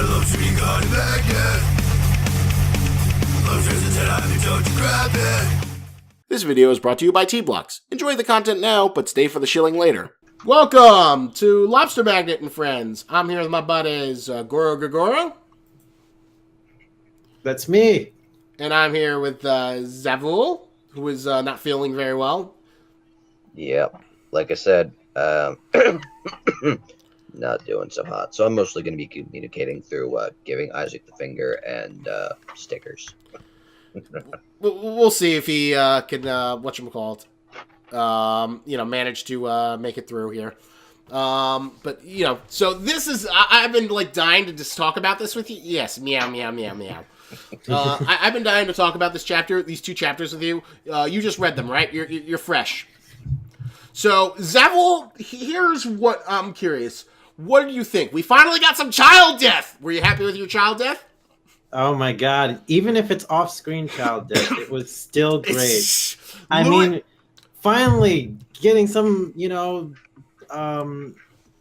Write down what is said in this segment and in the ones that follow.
love sweet gun bacon. Lobster's a 10, I haven't told you grab it. This video is brought to you by T-Blocks. Enjoy the content now, but stay for the shilling later. Welcome to Lobster Magnet and Friends. I'm here with my buddies Goro Gregoro. That's me. And I'm here with Zavul, who is not feeling very well. Yep. Like I said, not doing so hot. So I'm mostly going to be communicating through giving Isaac the finger and stickers. We'll see if he can, whatchamacallit, manage to make it through here. But, so this is, I've been, dying to just talk about this with you. Yes, meow, meow, meow, meow. I've been dying to talk about these two chapters with you. You just read them, right? You're fresh. So, Zavul, here's what I'm curious. What do you think? We finally got some child death. Were you happy with your child death? Oh my god. Even if it's off-screen child death, it was still great. I mean, finally getting some,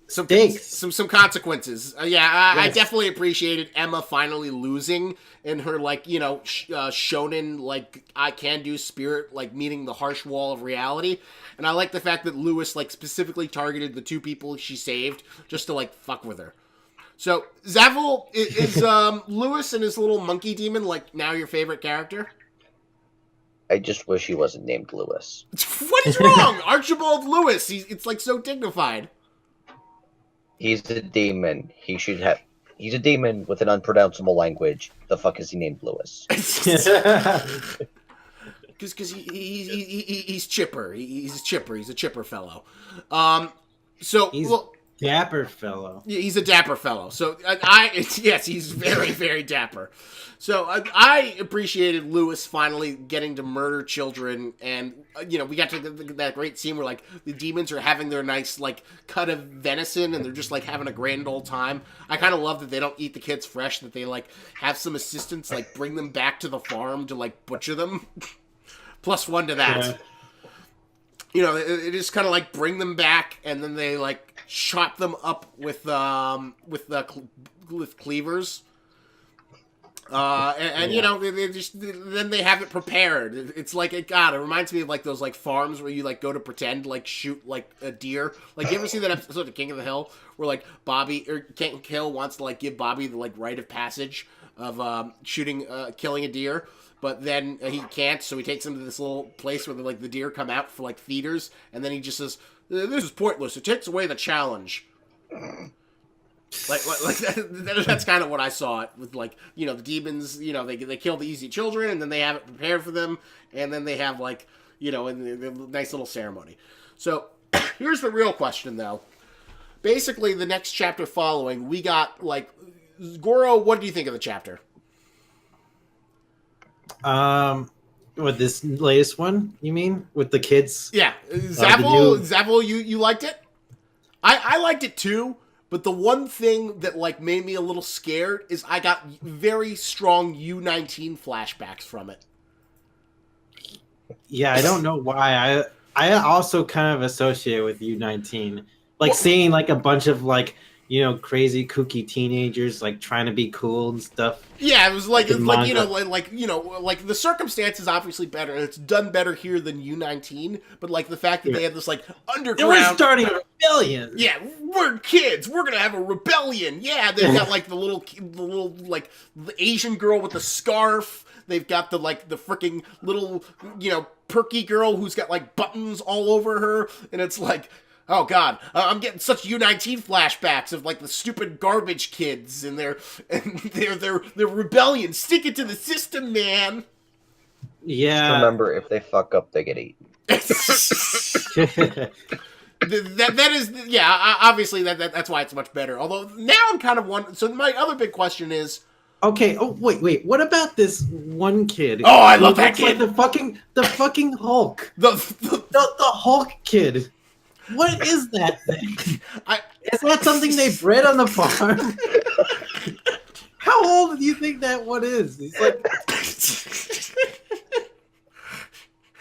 stakes. Some consequences. Yes. I definitely appreciated Emma finally losing and her, shonen, I can do spirit, meeting the harsh wall of reality. And I like the fact that Lewis, specifically targeted the two people she saved just to, fuck with her. So, Zavul, is Lewis and his little monkey demon, now your favorite character? I just wish he wasn't named Lewis. What is wrong? Archibald Lewis. It's, so dignified. He's a demon. He's a demon with an unpronounceable language. The fuck is he named Lewis? Because he's chipper. He's chipper. He's a chipper fellow. Dapper fellow. He's a dapper fellow. So yes, he's very, very dapper. So I appreciated Lewis finally getting to murder children, and we got to that great scene where the demons are having their nice cut of venison, and they're just having a grand old time. I kind of love that they don't eat the kids fresh; that they have some assistants bring them back to the farm to butcher them. +1 to that. Yeah. It just kind of bring them back, and then they chop them up with cleavers. They just then they have it prepared. It's it reminds me of those farms where you go to pretend shoot a deer. You ever see that episode of King of the Hill where Bobby or King Hill wants to give Bobby the rite of passage of killing a deer, but then he can't, so he takes him to this little place where the deer come out for feeders, and then he just says, "This is pointless. It takes away the challenge." That's kind of what I saw it with the demons. They kill the easy children, and then they have it prepared for them, and then they have a nice little ceremony. So here's the real question, though. Basically, the next chapter following, we got Goro. What do you think of the chapter? With this latest one, you mean with the kids? Yeah, Zavul, you liked it? I liked it too. But the one thing that made me a little scared is I got very strong U-19 flashbacks from it. Yeah, I don't know why. I also kind of associate with U-19, seeing a bunch of crazy kooky teenagers trying to be cool and stuff. Yeah, it was the circumstances obviously better. It's done better here than U-19, but the fact that they had this underground. We're starting a rebellion. Yeah, we're kids. We're gonna have a rebellion. Yeah, they've got the little the Asian girl with the scarf. They've got the freaking little perky girl who's got buttons all over her, and it's oh god, I'm getting such U-19 flashbacks of the stupid garbage kids and their rebellion. Stick it to the system, man. Yeah. Just remember, if they fuck up, they get eaten. that is obviously that's why it's much better. Although now I'm kind of wondering. So my other big question is. Okay. Oh wait. What about this one kid? Oh, I love that kid. The fucking Hulk. The Hulk kid. What is that thing? Is that something they bred on the farm? How old do you think that one is? He's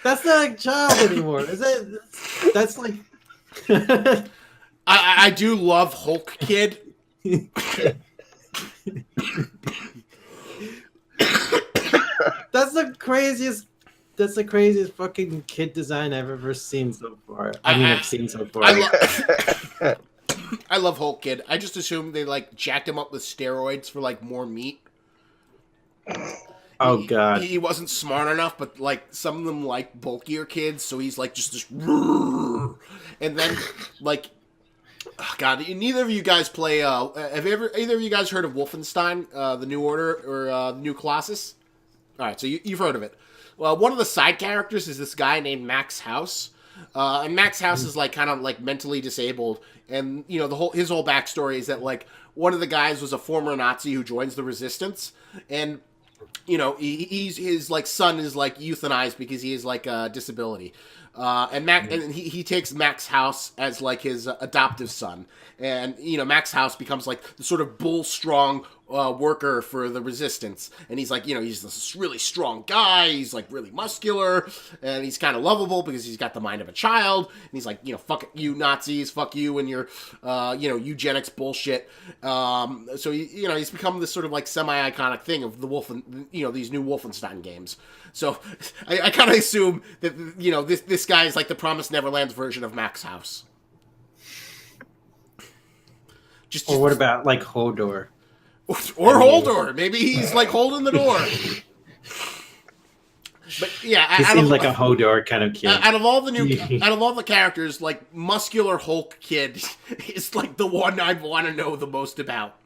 that's not a child anymore. Is that? That's I do love Hulk Kid. That's the craziest. That's the craziest fucking kid design I've ever seen so far. I've seen so far. I love Hulk Kid. I just assumed they like jacked him up with steroids for like more meat. Oh god, he wasn't smart enough, but like some of them like bulkier kids, so he's like just this, and then like, oh god, neither of you guys play. Have either of you guys heard of Wolfenstein, the New Order or New Colossus? All right, so you've heard of it. Well, one of the side characters is this guy named Max House. And Max House is like kind of like mentally disabled, and you know his whole backstory is that like one of the guys was a former Nazi who joins the resistance, and you know his like son is like euthanized because he has like a disability, and he takes Max House as like his adoptive son, and you know Max House becomes like the sort of bull strong worker for the resistance, and he's like, you know, he's this really strong guy, he's like really muscular, and he's kind of lovable because he's got the mind of a child, and he's like, you know, fuck you Nazis, fuck you and your you know, eugenics bullshit. So you know, he's become this sort of like semi-iconic thing of the you know, these new Wolfenstein games. So I kind of assume that, you know, this guy is like the Promised Neverland's version of Max House. Or what about like Hodor? Or Holdor. Maybe he's like holding the door. But yeah, he seems like a Hodor kind of kid. Out of all the characters, like muscular Hulk kid is like the one I want to know the most about.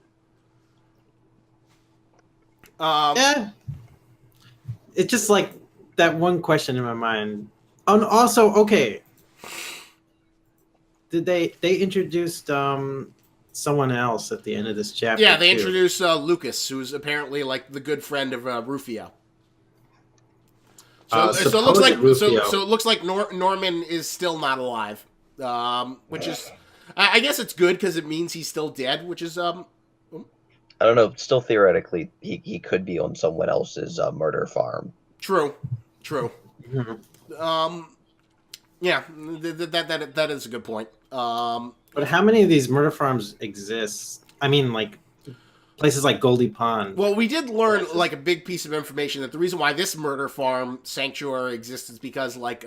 Yeah, it's just like that one question in my mind. And also, okay, did they introduced someone else at the end of this chapter? Yeah, they introduced Lucas, who's apparently like the good friend of Rufio. So it looks like Norman is still not alive, which is, I guess it's good because it means he's still dead, which is I don't know. Still theoretically, he could be on someone else's murder farm. True. Yeah, that is a good point. But how many of these murder farms exist? I mean, like places like Goldie Pond. Well, we did learn like a big piece of information that the reason why this murder farm sanctuary exists is because like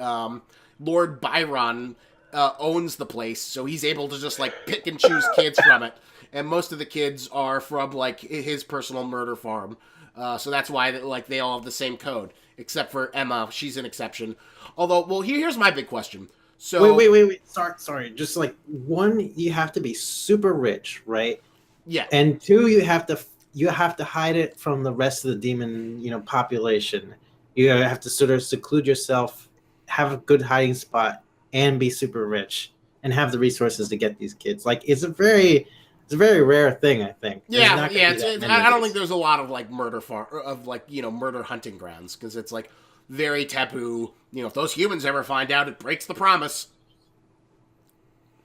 Lord Byron owns the place, so he's able to just like pick and choose kids from it, and most of the kids are from like his personal murder farm. So that's why like they all have the same code, except for Emma. She's an exception. Although, well, here's my big question. So wait. Sorry. Just like one, you have to be super rich, right? Yeah. And two, you have to hide it from the rest of the demon, you know, population. You have to sort of seclude yourself, have a good hiding spot, and be super rich, and have the resources to get these kids. Like it's a very rare thing, I think. Yeah. I don't think there's a lot of like murder hunting grounds because it's like very taboo. You know, if those humans ever find out, it breaks the promise.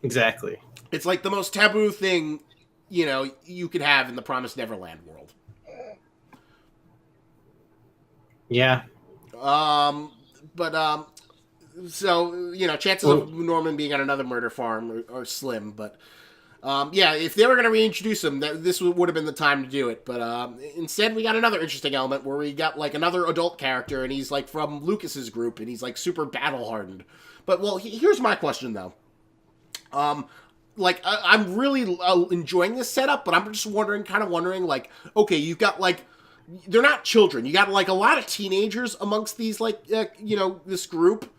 Exactly. It's like the most taboo thing, you know, you could have in the Promised Neverland world. Yeah. So, you know, chances of Norman being on another murder farm are slim, but yeah, if they were going to reintroduce him, this would have been the time to do it. But instead, we got another interesting element where we got like another adult character, and he's like from Lucas's group, and he's like super battle hardened. But well, here's my question though. Like I'm really enjoying this setup, but I'm just kind of wondering, like, okay, you've got like they're not children. You got like a lot of teenagers amongst these like you know, this group.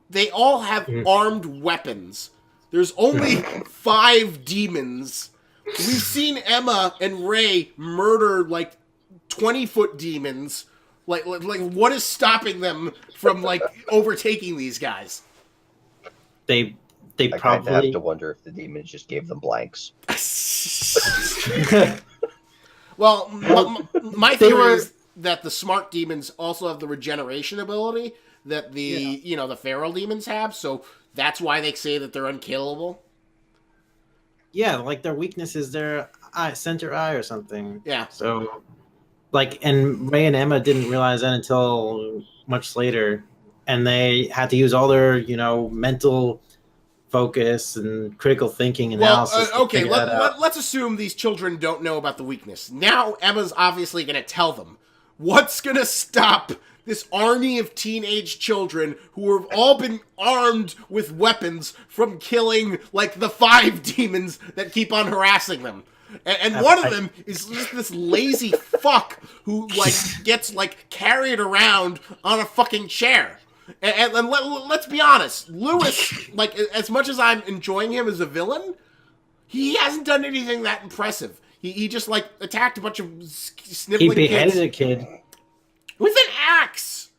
They all have armed weapons. There's only 5 demons. We've seen Emma and Ray murder like 20-foot demons. Like what is stopping them from like overtaking these guys? They I probably have to wonder if the demons just gave them blanks. Well, my theory is that the smart demons also have the regeneration ability that the you know, the feral demons have, so that's why they say that they're unkillable. Yeah, like their weakness is their center eye or something. Yeah. So, like, and Ray and Emma didn't realize that until much later, and they had to use all their, you know, mental focus and critical thinking analysis. Okay, let's assume these children don't know about the weakness. Now Emma's obviously going to tell them. What's going to stop this army of teenage children who have all been armed with weapons from killing, like, the 5 demons that keep on harassing them? And one of them is just this lazy fuck who, like, gets, like, carried around on a fucking chair. And let's be honest, Lewis, like, as much as I'm enjoying him as a villain, he hasn't done anything that impressive. He just, like, attacked a bunch of sniveling kids. He beheaded a kid. With an axe!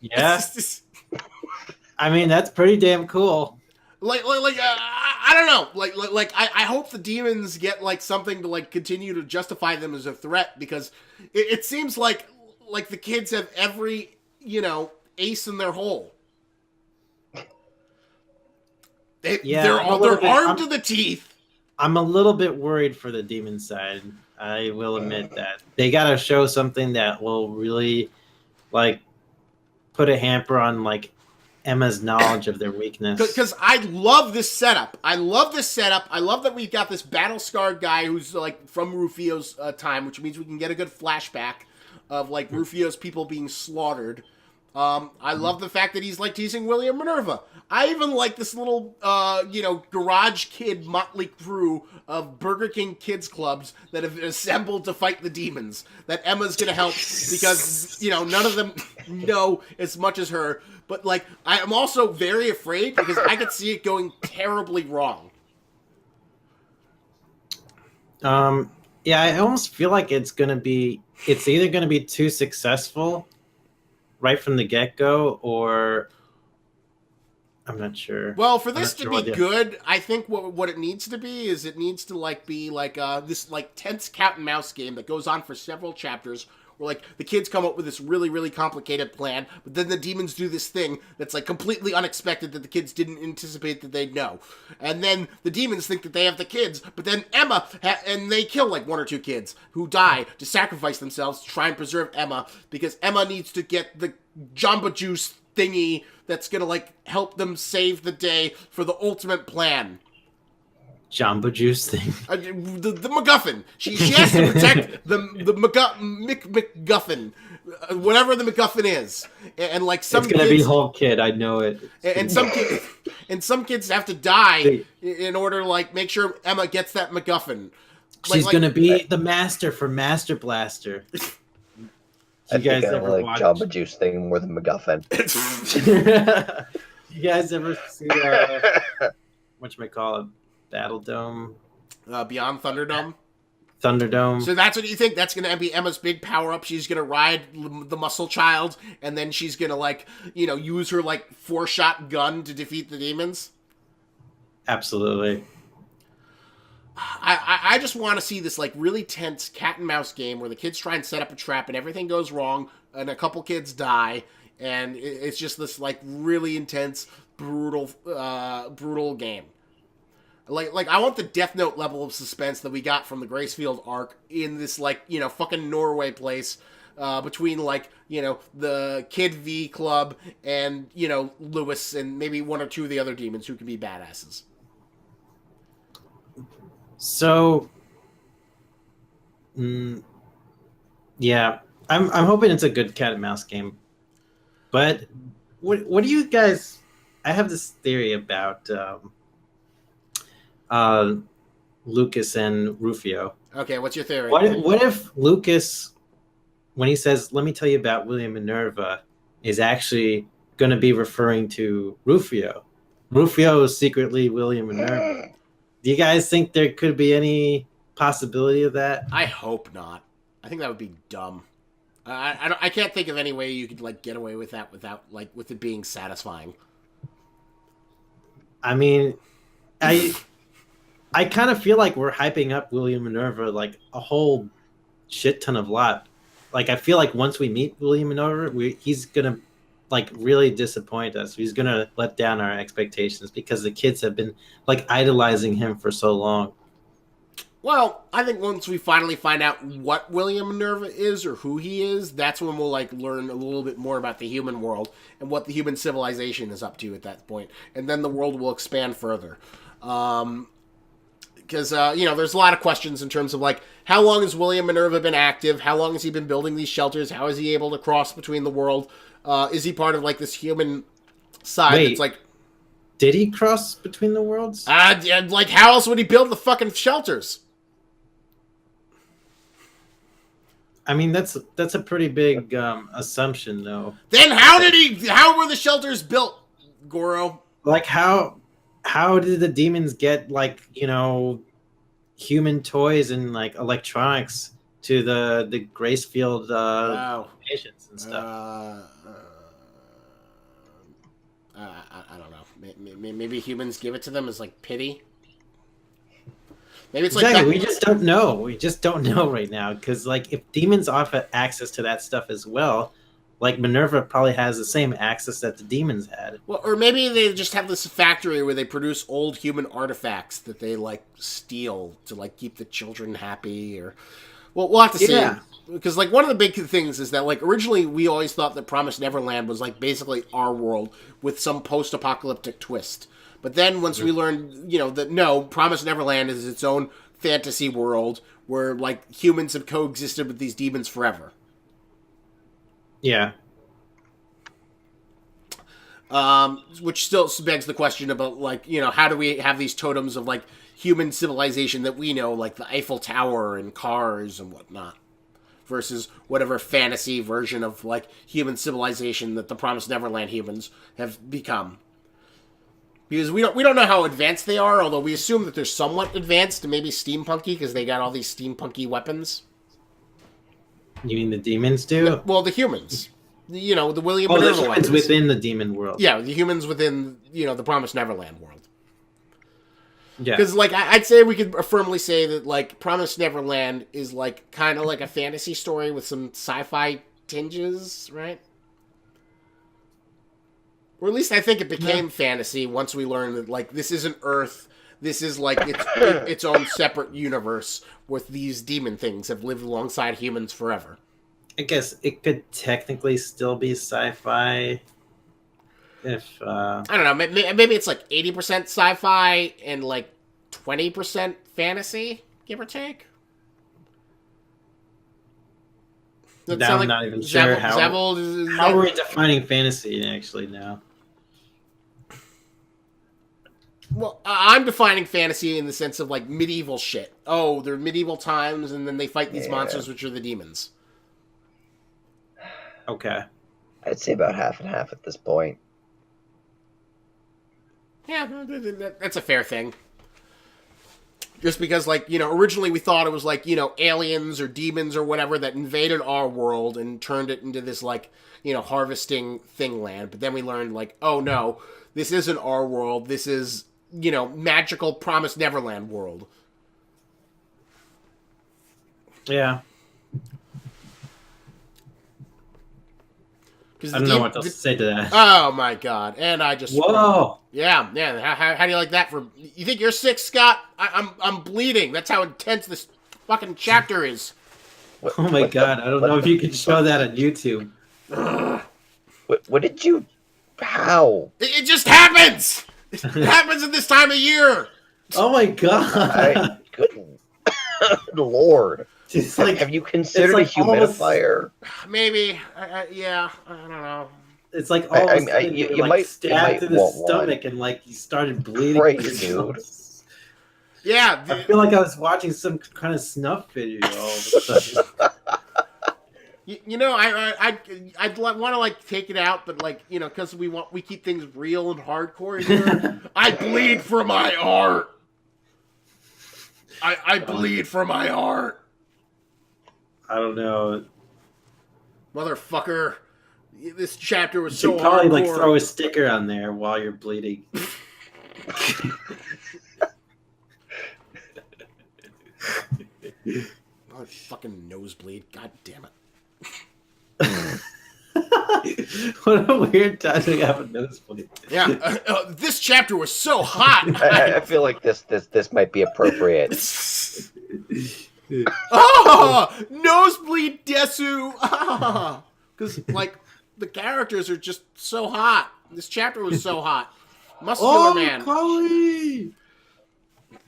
Yeah. I mean, that's pretty damn cool. I don't know. I hope the demons get, like, something to, like, continue to justify them as a threat, because it seems like the kids have every, ace in their hole. They're armed to the teeth. I'm a little bit worried for the demon side. I will admit that. They got to show something that will really, like, put a hamper on, like, Emma's knowledge of their weakness. Because I love this setup. I love that we've got this battle-scarred guy who's, like, from Rufio's time, which means we can get a good flashback of, like, Rufio's people being slaughtered. I love the fact that he's, like, teasing William Minerva. I even like this little, garage kid motley crew of Burger King kids clubs that have assembled to fight the demons. That Emma's gonna help because, none of them know as much as her. But, like, I am also very afraid because I could see it going terribly wrong. Yeah, I almost feel like it's either gonna be too successful right from the get-go, or I'm not sure. Well, for this to be good, I think what it needs to be is it needs to, like, be like this, like, tense cat and mouse game that goes on for several chapters, where, like, the kids come up with this really, really complicated plan, but then the demons do this thing that's, like, completely unexpected that the kids didn't anticipate that they'd know. And then the demons think that they have the kids, but then Emma, and they kill, like, 1 or 2 kids who die to sacrifice themselves to try and preserve Emma, because Emma needs to get the Jamba Juice thingy that's gonna, like, help them save the day for the ultimate plan. Jamba Juice thing. The MacGuffin. She has to protect the MacGuffin, whatever the MacGuffin is, and like some. It's gonna be Hulk Kid. I know it. And some kids have to die in order to, like, make sure Emma gets that MacGuffin. She's gonna be the master for Master Blaster. I think I like Jamba Juice thing more than MacGuffin. You guys ever see whatchamacallit? Battle Dome? Beyond Thunderdome? Thunderdome. So that's what you think? That's going to be Emma's big power-up? She's going to ride the muscle child, and then she's going to, like, use her, like, 4-shot gun to defeat the demons? Absolutely. I just want to see this, like, really tense cat and mouse game where the kids try and set up a trap and everything goes wrong and a couple kids die, and it's just this, like, really intense, brutal game. Like I want the Death Note level of suspense that we got from the Gracefield arc in this, like, fucking Norway place, between, like, the Kid V Club and, Lewis and maybe 1 or 2 of the other demons who can be badasses. So, yeah, I'm hoping it's a good cat and mouse game. But what do you guys? I have this theory about Lucas and Rufio. Okay, what's your theory? What if Lucas, when he says, "Let me tell you about William Minerva," is actually going to be referring to Rufio? Rufio is secretly William Minerva. Do you guys think there could be any possibility of that? I hope not. I think that would be dumb. I can't think of any way you could, like, get away with that without, like, with it being satisfying. I mean, I kind of feel like we're hyping up William Minerva, like, a whole shit ton of lot. Like, I feel like once we meet William Minerva, he's gonna, like, really disappoint us. He's gonna let down our expectations because the kids have been, like, idolizing him for so long. Well, I think once we finally find out what William Minerva is or who he is, that's when we'll like learn a little bit more about the human world and what the human civilization is up to at that point, and then the world will expand further. Because there's a lot of questions in terms of like how long has William Minerva been active? How long has he been building these shelters? How is he able to cross between the world? Is he part of like this human side? Wait. That's like, Did he cross between the worlds? like how else would he build the fucking shelters? I mean, that's a pretty big assumption, though. Then how were the shelters built, Goro? Like, how did the demons get, like, human toys and, like, electronics to the Gracefield patients and stuff? I don't know. Maybe humans give it to them as, like, pity? Maybe it's exactly. like we just don't know. We just don't know right now because, like, if demons offer access to that stuff as well, like Minerva probably has the same access that the demons had. Well, or maybe they just have this factory where they produce old human artifacts that they like steal to like keep the children happy. Or well, we'll have to see. Because like one of the big things is that like originally we always thought that Promised Neverland was like basically our world with some post-apocalyptic twist. But then once we learned, that no, Promised Neverland is its own fantasy world where, like, humans have coexisted with these demons forever. Yeah. Which still begs the question about, like, how do we have these totems of, like, human civilization that we know, like the Eiffel Tower and cars and whatnot, versus whatever fantasy version of, like, human civilization that the Promised Neverland humans have become. Because we don't know how advanced they are, although we assume that they're somewhat advanced and maybe steampunky because they got all these steampunky weapons. You mean the demons do? Well, the humans. The William Minerva Minerva the humans weapons. within the demon world. Yeah, the humans within, the Promised Neverland world. Yeah. Because, like, I'd say we could firmly say that, like, Promised Neverland is, like, kind of like a fantasy story with some sci-fi tinges, right? Or at least I think it became fantasy once we learned that, like, this isn't Earth. This is, like, its own separate universe with these demon things have lived alongside humans forever. I guess it could technically still be sci-fi if... I don't know. Maybe it's, like, 80% sci-fi and, like, 20% fantasy, give or take. Now I'm not even sure how are we defining fantasy, actually, now. Well, I'm defining fantasy in the sense of, like, medieval shit. Oh, they're medieval times, and then they fight these monsters, which are the demons. Okay. I'd say about half and half at this point. Yeah, that's a fair thing. Just because, like, originally we thought it was, like, aliens or demons or whatever that invaded our world and turned it into this, like, harvesting thing land. But then we learned, like, oh, no, this isn't our world. This is... magical Promised Neverland world. Yeah. I don't know what else to say to that. Oh my god! And I just whoa. Yeah. How do you like that? You think you're sick, Scott? I'm bleeding. That's how intense this fucking chapter is. Oh my god! I don't know if you can show that on YouTube. What did you? How? It just happens. It happens at this time of year. Oh my god! Good lord! It's like, have you considered a humidifier? Maybe. Yeah. I don't know. It's like all of a sudden you might stabbed to the stomach one. and like you started bleeding. Right, dude. Yeah. I feel like I was watching some kind of snuff video all of a sudden. I'd want to like take it out, but like because we keep things real and hardcore here. I bleed for my art. I bleed for my art. I don't know, motherfucker. This chapter was you so probably hardcore. Like throw a sticker on there while you're bleeding. Oh, fucking nosebleed. God damn it. What a weird time to have a nosebleed. Yeah, this chapter was so hot. I feel like this might be appropriate. Oh, nosebleed Desu. Because like the characters are just so hot. This chapter was so hot. Muscular man. Chloe!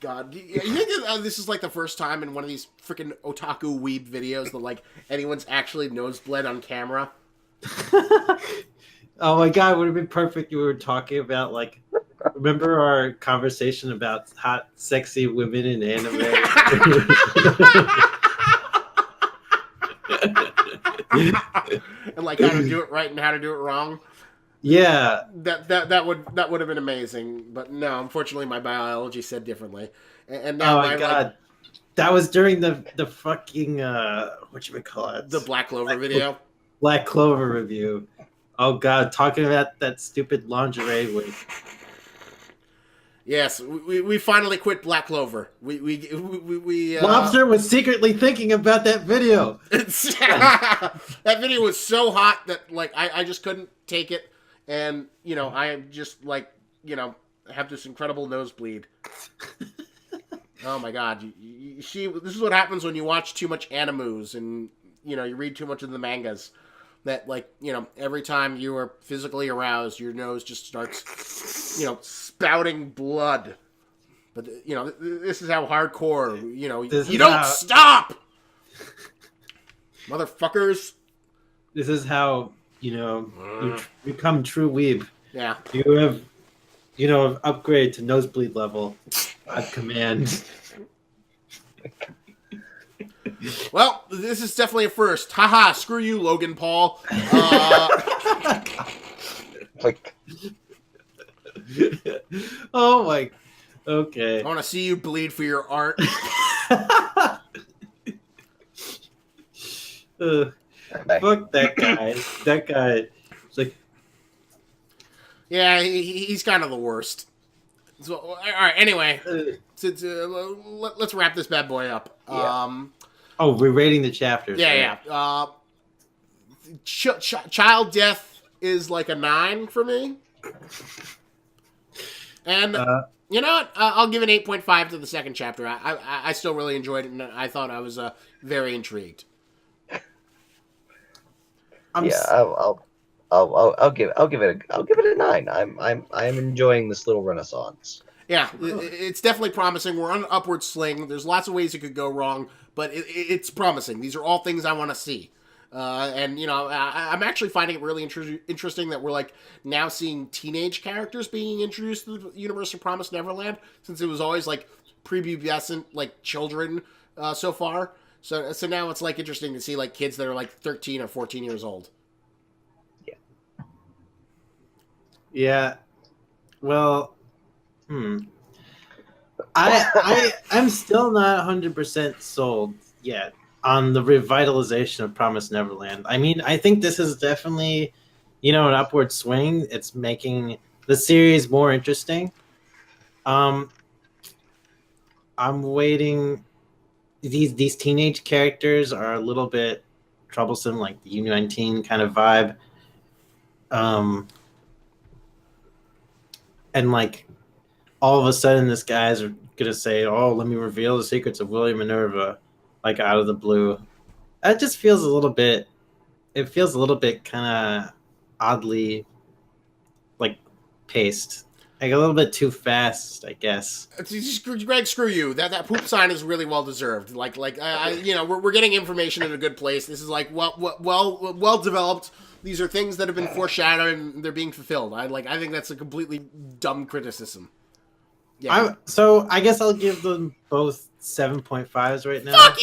God, you think that, this is like the first time in one of these freaking otaku weeb videos that like anyone's actually nosebleed on camera? Oh my god, it would have been perfect. You were talking about like, remember our conversation about hot, sexy women in anime? And like how to do it right and how to do it wrong. Yeah, that would have been amazing, but no, unfortunately, my biology said differently. And now oh my god, like, that was during the fucking whatchamacallit, the Black Clover video, Black Clover review. Oh god, talking about that stupid lingerie wig. Yes, we finally quit Black Clover. We Lobster was secretly thinking about that video. That video was so hot that like I just couldn't take it. And, you know, I just, like, you know, have this incredible nosebleed. Oh, my God. This is what happens when you watch too much animus and, you know, you read too much of the mangas. That, like, you know, every time you are physically aroused, your nose just starts, you know, spouting blood. But, you know, this is how hardcore, you know, you don't stop! Motherfuckers. This is how... You know, you become true weeb. Yeah. You have, you know, upgrade to nosebleed level at command. Well, this is definitely a first. Haha, screw you, Logan Paul. Like, oh my, okay. I want to see you bleed for your art. Fuck that guy. That guy. It's like, yeah, he's kind of the worst. So, all right. Anyway, let's wrap this bad boy up. Yeah. Oh, we're rating the chapters. Yeah, right? Yeah. Child death is like a 9 for me. And you know what? I'll give an 8.5 to the second chapter. I still really enjoyed it, and I thought I was very intrigued. I'll give it a 9. I'm enjoying this little renaissance. Yeah, it's definitely promising. We're on an upward sling. There's lots of ways it could go wrong, but it's promising. These are all things I want to see. And, you know, I'm actually finding it really interesting that we're, like, now seeing teenage characters being introduced to the universe of Promised Neverland, since it was always, like, prepubescent, like, children so far. So now it's, like, interesting to see, like, kids that are, like, 13 or 14 years old. Yeah. Yeah. Well, I'm still not 100% sold yet on the revitalization of Promised Neverland. I mean, I think this is definitely, you know, an upward swing. It's making the series more interesting. I'm waiting. These teenage characters are a little bit troublesome, like the U19 kind of vibe. And like all of a sudden this guy's gonna say, "Oh, let me reveal the secrets of William Minerva," like out of the blue. That just feels a little bit. It feels a little bit kind of oddly, like, paced. Like a little bit too fast, I guess. Greg, screw you. That poop sign is really well deserved. Like, you know, we're getting information in a good place. This is like well developed. These are things that have been foreshadowed and they're being fulfilled. I think that's a completely dumb criticism. Yeah. So I guess I'll give them both 7.5s right now. Fuck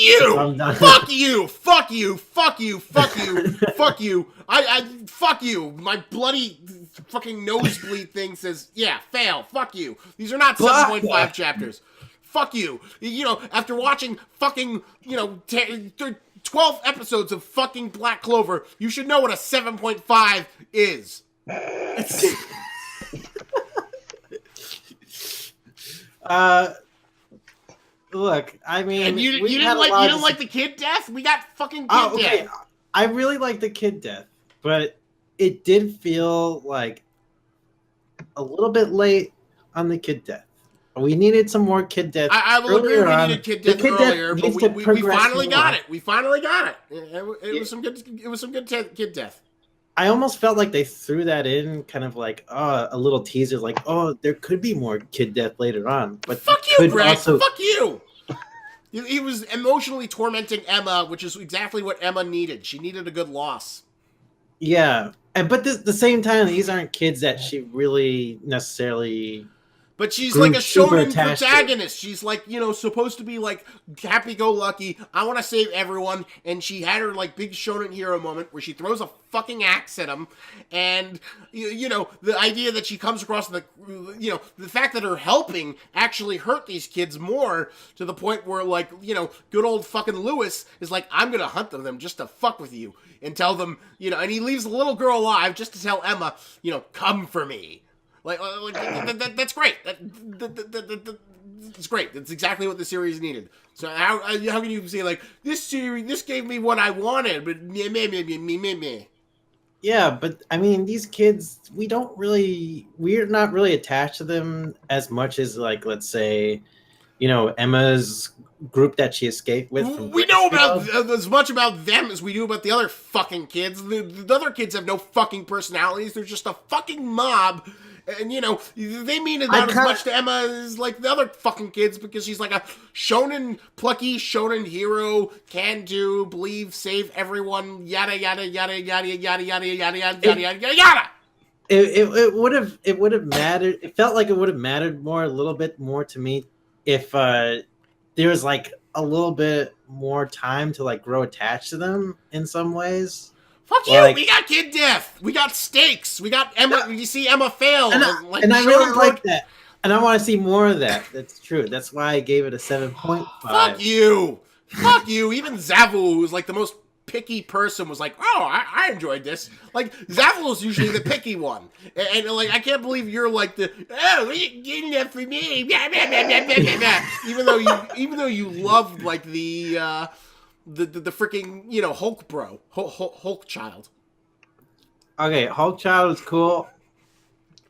you! Fuck you! Fuck you! Fuck you! Fuck you! Fuck you! Fuck you! My bloody fucking nosebleed thing says, yeah, fail. Fuck you. These are not 7.5 chapters. Fuck you. You know, after watching fucking, you know, 12 episodes of fucking Black Clover, you should know what a 7.5 is. Look, I mean, and you didn't like the kid death? We got fucking kid death. I really like the kid death, but it did feel like a little bit late on the kid death. We needed some more kid death. I will agree we needed kid death earlier, but we finally got it. We finally got it. It was some good. It was some good kid death. I almost felt like they threw that in, kind of like a little teaser, like, oh, there could be more kid death later on. But fuck you, Greg. Fuck you. He was emotionally tormenting Emma, which is exactly what Emma needed. She needed a good loss. Yeah, but at the same time, these aren't kids that she really necessarily. But she's like a shonen protagonist. She's like, supposed to be like happy-go-lucky. I want to save everyone. And she had her like big shonen hero moment where she throws a fucking axe at him. And, the idea that she comes across the fact that her helping actually hurt these kids more to the point where like, good old fucking Lewis is like, I'm going to hunt them just to fuck with you and tell them, and he leaves the little girl alive just to tell Emma, come for me. That's great. That's great. That's exactly what the series needed. So how can you say like this gave me what I wanted, but meh. Yeah, but I mean, these kids, we're not really attached to them as much as like, let's say, Emma's group that she escaped with. We know about as much about them as we do about the other fucking kids. The other kids have no fucking personalities. They're just a fucking mob. And, they mean it not as much to Emma as, like, the other fucking kids because she's, like, a plucky shonen hero, can do, believe, save everyone, yada, yada, yada, yada, yada, yada, yada, yada, yada, yada, yada. It would have mattered. It felt like it would have mattered a little bit more to me if there was, like, a little bit more time to, like, grow attached to them in some ways. Fuck you! Like, we got kid death. We got stakes. We got Emma. You see Emma fail, and I really like that. And I want to see more of that. That's true. That's why I gave it a 7.5. Fuck you! Fuck you! Even Zavu, who's like the most picky person, was like, "Oh, I enjoyed this." Like Zavu is usually the picky one, and like I can't believe you're like the you getting that for me. even though you love like the freaking Hulk bro, Hulk child. Okay, Hulk child is cool.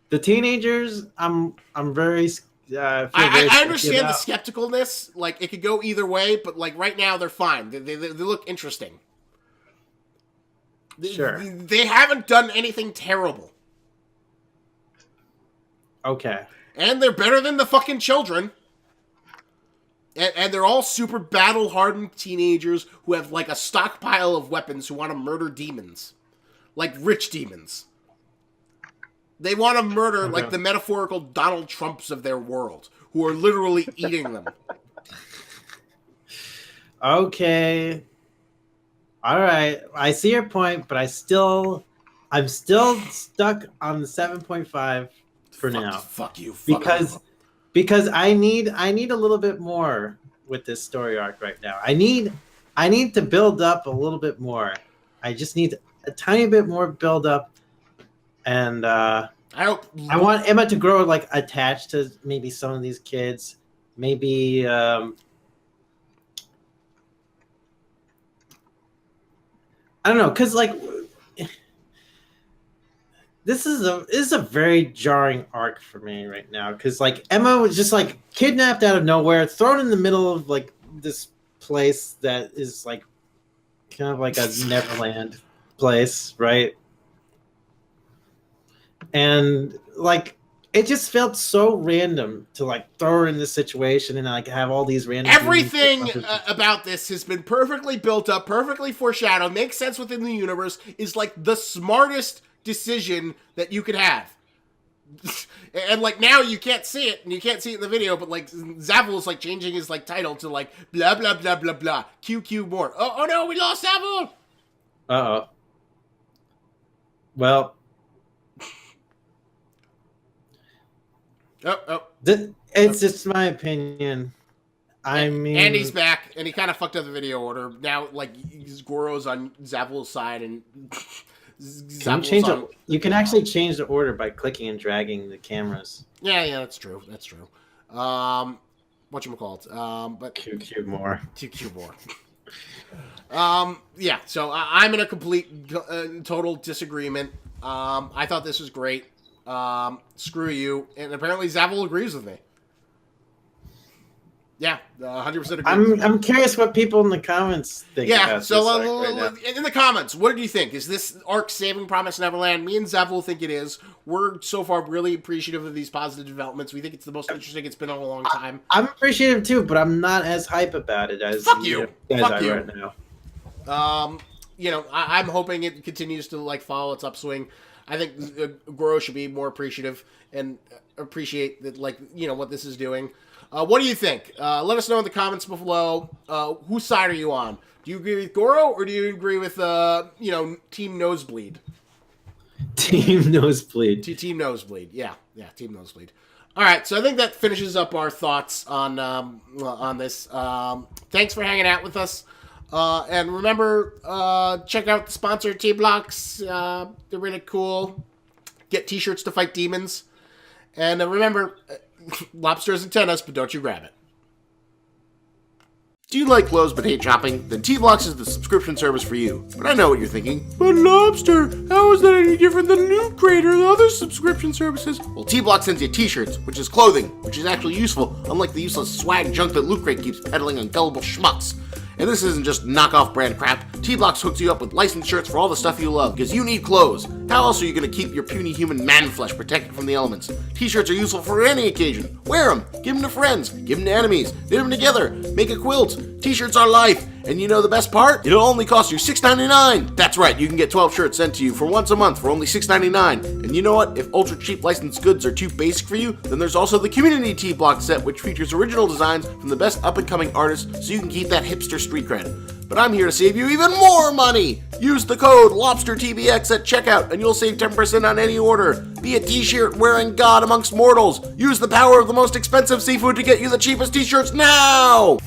The teenagers, I'm very. I understand the skepticalness. Like it could go either way, but like right now they're fine. They look interesting. Sure. They haven't done anything terrible. Okay. And they're better than the fucking children. And they're all super battle-hardened teenagers who have, like, a stockpile of weapons who want to murder demons. Like, rich demons. They want to murder, like, the metaphorical Donald Trumps of their world, who are literally eating them. Okay. All right. I see your point, but I'm still stuck on the 7.5 for now. Fuck you. Because I need a little bit more with this story arc right now. I need to build up a little bit more. I just need a tiny bit more build up, and I want Emma to grow like attached to maybe some of these kids. Maybe I don't know, because like. This is a very jarring arc for me right now because like Emma was just like kidnapped out of nowhere, thrown in the middle of like this place that is like kind of like a Neverland place, right? And like it just felt so random to like throw her in this situation and like have all these random. Everything about this has been perfectly built up, perfectly foreshadowed, makes sense within the universe. Is like the smartest decision that you could have. And like now you can't see it and you can't see it in the video, but like Zavul is like changing his like title to like blah blah blah blah blah QQ more. Oh no, we lost Zavul. Uh-oh. Well, it's just my opinion. I mean, Andy's back and he kind of fucked up the video order. Now like Goro's on Zavul's side and you can actually change the order by clicking and dragging the cameras. Yeah, that's true. Whatchamacallit? But QQ more. Yeah, so I'm in a complete, total disagreement. I thought this was great. Screw you. And apparently Zavul agrees with me. Yeah, 100% agree. I'm curious what people in the comments think. Yeah, about so this, right in the comments, what do you think? Is this arc saving Promise Neverland? Me and Zev will think it is. We're so far really appreciative of these positive developments. We think it's the most interesting it's been in a long time. I'm appreciative too, but I'm not as hype about it as Fuck you right now. I'm hoping it continues to like follow its upswing. I think Goro should be more appreciative and appreciate that, like, what this is doing. What do you think? Let us know in the comments below. Whose side are you on? Do you agree with Goro or do you agree with Team Nosebleed? Team Nosebleed. Team Nosebleed. Yeah, Team Nosebleed. All right, so I think that finishes up our thoughts on this. Thanks for hanging out with us. And remember, check out the sponsor, T-Blocks. They're really cool. Get t-shirts to fight demons. And remember, Lobster isn't tennis, but don't you grab it. Do you like clothes but hate shopping? Then T-Blocks is the subscription service for you. But I know what you're thinking. But Lobster, how is that any different than Loot Crate or the other subscription services? Well, T-Blocks sends you t-shirts, which is clothing, which is actually useful, unlike the useless swag junk that Loot Crate keeps peddling on gullible schmucks. And this isn't just knockoff brand crap. T-Blocks hooks you up with licensed shirts for all the stuff you love, because you need clothes. How else are you going to keep your puny human man flesh protected from the elements? T-shirts are useful for any occasion. Wear them, give them to friends, give them to enemies, knit them together, make a quilt. T-shirts are life. And you know the best part? It'll only cost you $6.99. That's right, you can get 12 shirts sent to you for once a month for only $6.99. And you know what? If ultra cheap licensed goods are too basic for you, then there's also the Community T-Block set, which features original designs from the best up-and-coming artists, so you can keep that hipster street cred. But I'm here to save you even more money! Use the code LOBSTERTBX at checkout, and you'll save 10% on any order. Be a t-shirt wearing god amongst mortals. Use the power of the most expensive seafood to get you the cheapest t-shirts now!